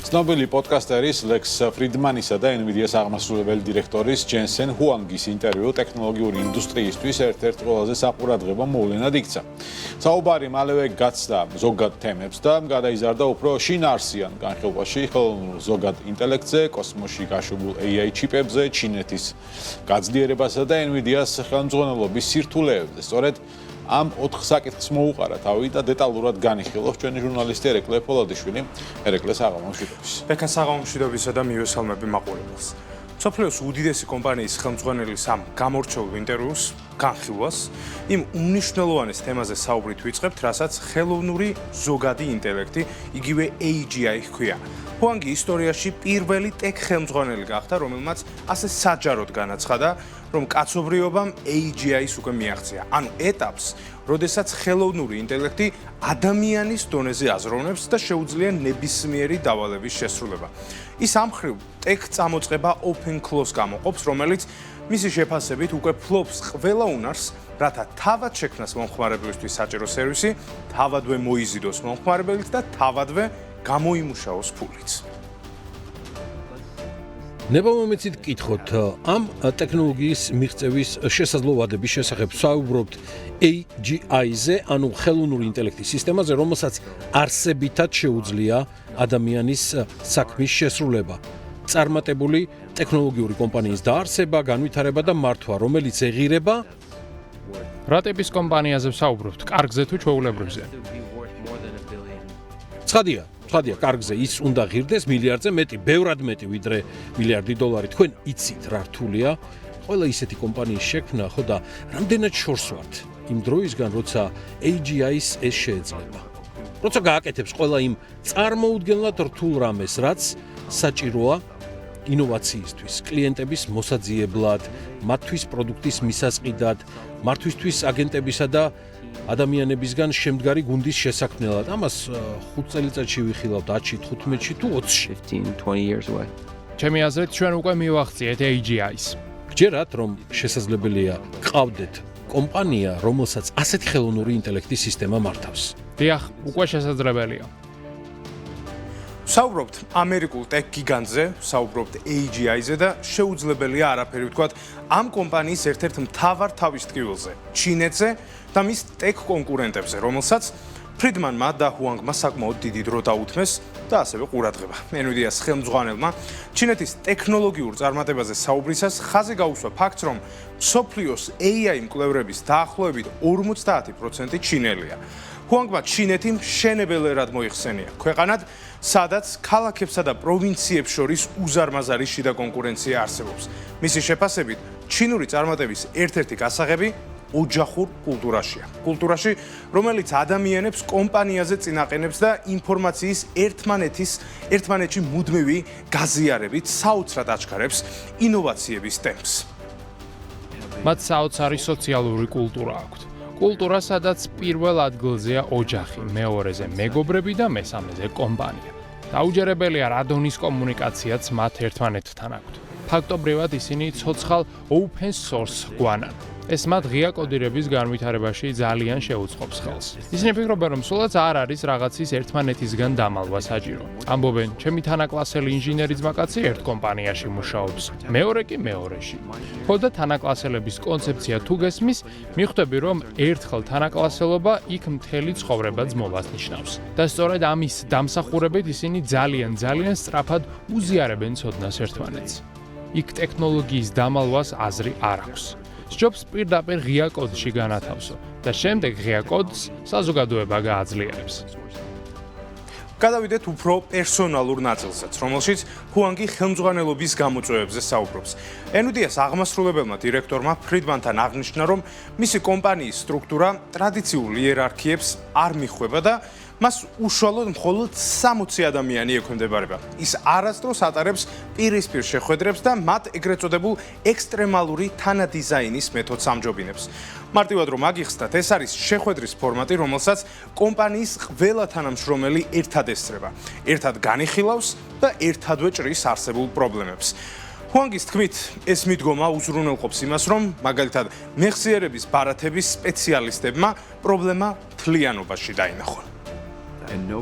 ცნობილი პოდკასტერის ლექს ფრიდმანისა და NVIDIA-ს აღმასრულებელი დირექტორის ჯენსენ ჰუანგის ინტერვიუ ტექნოლოგიური ინდუსტრიისთვის ერთ-ერთ ყველაზე საყურადღებო მოვლენად იქცა. საუბარი მალევე გაცდა ზოგად თემებს და გადაიზარდა უფრო შინაარსიან განხილვაში ხელოვნურ ზოგად ინტელექტზე, კოსმოსში გაშვებულ AI ჩიპებზე, ჩინეთის გაძლიერებასა და NVIDIA-ს ხელმძღვანელობის სირთულეებზე. სწორედ ამ 4 საკითხს მოუყარა თავი და დეტალურად განიხილავს ჩვენი ჟურნალისტი ერეკლე ფოლოდიშვილი. ერეკლეს აღმოჩნდების. ბექას აღმოჩნდებისა და მივესალმები მაყურებელს. მსოფლიოს უდიდესი კომპანიის ხელმძღვანელის ამ გამორჩეულ ინტერვიუს განხილვას იმ უმნიშვნელოვანეს თემაზე საუბრით ვიწყებთ, რასაც ხელოვნური ზოგადი ინტელექტი, იგივე AGI ჰქვია. ჰუანგი ისტორიაში პირველი ტექ ხელმძღვანელი გახდა, რომელმაც ასე საჯაროდ განაცხადა, რომ კაცობრიობამ AGI-ს უკვე მიაღწია. ანუ ეტაპს, როდესაც ხელოვნური ინტელექტი ადამიანის დონეზე აზროვნებს და შეუძლია ნებისმიერი დავალების შესრულება. ის ამხრივ ტექ წამოწყება open close გამოყოფს, რომელიც მისი შეფასებით უკვე ფლობს ყველა უნარს, რათა თავად შექმნას მომხმარებლისთვის საჭირო სერვისი, თავადვე მოიზიდოს მომხმარებელით და თავადვე გამოიმუშაოს ფულიც. ნებამომეცით გკითხოთ, ამ ტექნოლოგიის მიღწევის შესაძლებლობების შესახებ საუბრობთ AGI-ზე, ანუ ხელოვნური ინტელექტის სისტემაზე, რომელსაც არსებითად შეუძლია ადამიანის საქმის შესრულება. წარმატებული ტექნოლოგიური კომპანიის დაარსება, განვითარება და მართვა, რომელიც ეღირება რა ტიპის კომპანიაზე ვსაუბრობთ, კარგზე თუ ჩვეულებრივზე? ცხადია, კარგზე ის უნდა ღირდეს მილიარდზე მეტი, ბევრად მეტი ვიდრე მილიარდი დოლარი. თქვენ იცით რა რთულია ყველა ისეთი კომპანიის შექმნა, ხო და რამდენად შორს ვართ იმ დროისგან, როცა AGI-ს ეს შეეძლება. როცა გააკეთებს ყველა იმ წარმოუდგენლად რთულ რამეს, რაც საჭიროა ინოვაციისთვის, კლიენტების მოსაძიებლად, მათთვის პროდუქტის მისასყიდად, მათთვის აგენტებისა და ადამიანებისგან შემდგარი გუნდის შესაქმნელად. ამას 5 წელიწადში ვიხილავთ, 10-ში, 15-ში თუ 20-ში. 15-20 years away. ჩემი აზრით, ჩვენ უკვე მივახციეთ AGI-ს. გჯერათ, რომ შესაძლებელია გყავდეთ კომპანია, რომელსაც ასეთი ხელოვნური ინტელექტის სისტემა მართავს. დიახ, უკვე შესაძლებელია. საუბრობთ ამერიკულ ტექ გიგანტზე, საუბრობთ AGI-ზე და შეუძლებელია არაფერი ვთქვათ ამ კომპანიის ერთ-ერთ მთავარ თავისტკივილზე, ჩინეთზე და მის ტექ კონკურენტებზე, რომელსაც ფრიდმანმა და ჰუანგმა საკმაოდ დიდი დრო დაუთმეს და ასევე ყურადღება. NVIDIA-ს ხელმძღვანელმა ჩინეთის ტექნოლოგიურ წარმატებაზე საუბრისას ხაზი გაუსვა ფაქტს, რომ მსოფლიოს AI მკვლევრების დაახლოებით 50% ჩინელია. ჰუანგმა ჩინეთი მშენებელერად მოიხსენია ქვეყანად, სადაც ქალაქებსა და პროვინციებს შორის უზარმაზარი შიდა კონკურენცია არსებობს. მისი შეფასებით, ჩინური წარმატების ერთ-ერთი გასაღები ოჯახურ კულტურაშია. კულტურაში, რომელიც ადამიანებს კომპანიაზე წინაყენებს და ინფორმაციის ერთმანეთში მუდმივი გაზიარებით საოცრად აჩქარებს ინოვაციების ტემპს. მათ საოცარი სოციალური კულტურა აქვთ. კულტურა, სადაც პირველ ადგილზეა ოჯახი, მეორეზე მეგობრები და მესამეზე კომპანია. დაუჯერებელია რა დონის კომუნიკაციაც მათ ერთმანეთთან აქვთ. ფაქტობრივად ისინი ცოცხალ open source გვანან. ეს მათ ღია კოდირების განვითარებაში ძალიან შეუწყობს ხელს. ისინი ფიქრობენ, რომ სულაც არ არის რაღაცის ერთმანეთისგან დამალვა საჭირო. ამბობენ, ჩემი თანაკლასელი ინჟინერი ძმაკაცი ერთ კომპანიაში მუშაობს, მეორე კი მეორეში. ხოლო თანაკლასელების კონცეფცია თუ გესმის, მიხვდები, რომ ერთხელ თანაკლასელობა იქ მთელი ცხოვრება ძმობას ნიშნავს. და სწორედ ამის დამსახურებით ისინი ძალიან სწრაფად უზიარებენ ცოდნას ერთმანეთს. იქ ტექნოლოგიის დამალვას აზრი არ აქვს. სჯობს პირდაპირ ღია კოდში განათავსო და შემდეგ ღია კოდს საზოგადოება გააძლიერებს. გადავიდეთ უფრო პერსონალურ ნაწილსაც, რომელშიც ჰუანგი ხელმძღვანელობის გამოწვევებზე საუბრობს. NVIDIA-ს აღმასრულებელმა დირექტორმა ფრიდმანთან აღნიშნა, რომ მისი კომპანიის სტრუქტურა ტრადიციულ იერარქიებს არ მიხვება და მას უშუალოდ მხოლოდ 60 ადამიანი ექვემდებარება. ის არასდროს ატარებს პირისპირ შეხვედრებს და მათ ეგრეთ წოდებულ ექსტრემალური თანადიზაინის მეთოდს ამჯობინებს. მარტივად რომ აგიხსნათ, ეს არის შეხვედრის ფორმატი, რომელსაც კომპანიის ყველა თანამშრომელი ერთად ესწრება, ერთად განიხილავს და ერთადვე ჭრის არსებულ პრობლემებს. ჰუანგის თქმით, ეს მიდგომა უზრუნველყოფს იმას, რომ მაგალითად მეხსიერების ბარათების სპეციალისტებმა პრობლემა მთლიანობაში დაინახონ.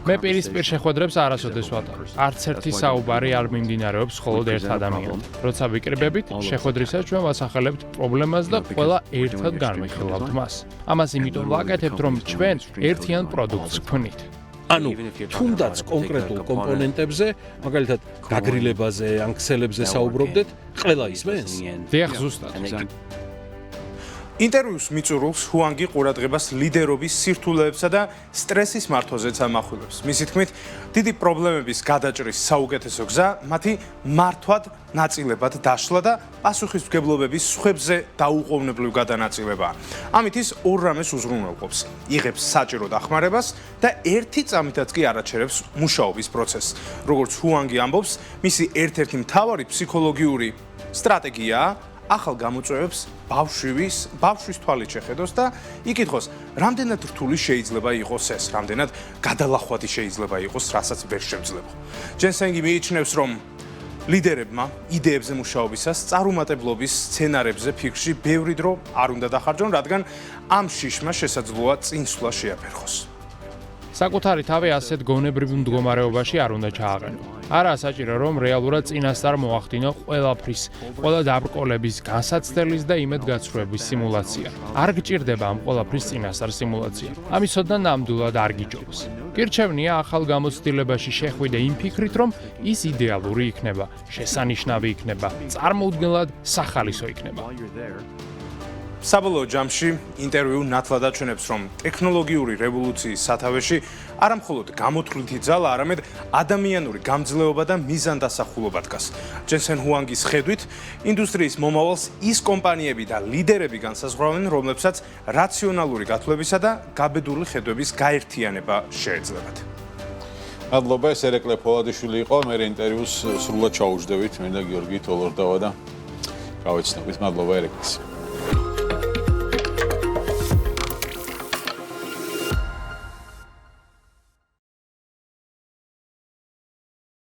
მე პირისპირ შეხვედრებს არასოდეს ვატარებ. არც ერთი საუბარი არ მიმდინარეობს მხოლოდ ერთ ადამიანთან. როცა ვიკრიბებით, შეხვედრისას ჩვენ ვასახელებთ პრობლემას და ყველა ერთად განვიხილავთ მას. ამას იმიტომ ვაკეთებთ, რომ ჩვენ ერთიან პროდუქტს გვქვნით. ანუ თუნდაც კონკრეტულ კომპონენტებზე, მაგალითად გაგრილებაზე, ან ქსელებზე საუბრობდეთ, ყველა ისმენს? დიახ, ზუსტად. ინტერვიუს მიწურულს ჰუანგი ყურადღებას ლიდერობის სირთულეებსა და სტრესის მართვაზეც ამახვილებს. მისი თქმით, დიდი პრობლემების გადაჭრის საუკეთესო გზა მათი მართვად ნაწილებად დაშლა და პასუხისმგებლობების სხვებზე დაუყოვნებლივ გადანაწილებაა. ამით ის ორ რამეს უზრუნველყოფს. იღებს საჭირო დახმარებას და ერთი წამითაც კი არაჩერებს მუშაობის პროცესს. როგორც ჰუანგი ამბობს, მისი ერთ-ერთი მთავარი ფსიქოლოგიური სტრატეგიაა ახალ გამოწვევებს ბავშვის თვალით შეხედოს და იკითხოს, რამდენად რთული შეიძლება იყოს ეს, რამდენად გადალახვადი შეიძლება იყოს, რასაც ვერ შემძლება. ჯენსენგი მიიჩნევს, რომ ლიდერებმა იდეებზე მუშაობისას წარუმატებლობის სცენარებზე ფიქრში ბევრი დრო არ უნდა დახარჯონ, რადგან ამ შიშმა შესაძლოა წინსვლა შეაფერხოს. საკუთარი თავი ასეთ გონებრივ მდგომარეობაში არ უნდა ჩააყენო. არა საჭირო რომ რეალურად წინასწარ მოახდინო ყველა დაბრკოლების, განსაცდელის და იმედგაცრუების სიმულაცია. არ გჭირდება ამ ყველაფრის წინასწარ სიმულაცია. ამისოდან ნამდვილად არ გიჯობს. გირჩევნია ახალ გამოცდილებაში შეხვიდე იმ ფიქრით, რომ ის იდეალური იქნება, შესანიშნავი იქნება, წარმოუდგენლად სახალისო იქნება. საბოლოო ჯამში ინტერვიუ ნათლად აჩვენებს, რომ ტექნოლოგიური რევოლუციის სათავეში არა მხოლოდ გამოთვლითი ძალა, არამედ ადამიანური გამძლეობა და მიზანდასახულობა დგას. ჯენსენ ჰუანგის ხედვით, ინდუსტრიის მომავალს ის კომპანიები და ლიდერები განსაზღვრავენ, რომლებსაც რაციონალური გათვლებისა და გაბედული ხედვების გაერთიანება შეეძლებათ. მადლობა, ეს ერეკლე ფოლადიშვილი იყო. მე ინტერვიუს სრულად ჩაუჯდებით, მინდა გიორგი თოლორდავა და გავეცნობით. მადლობა ერეკლეს.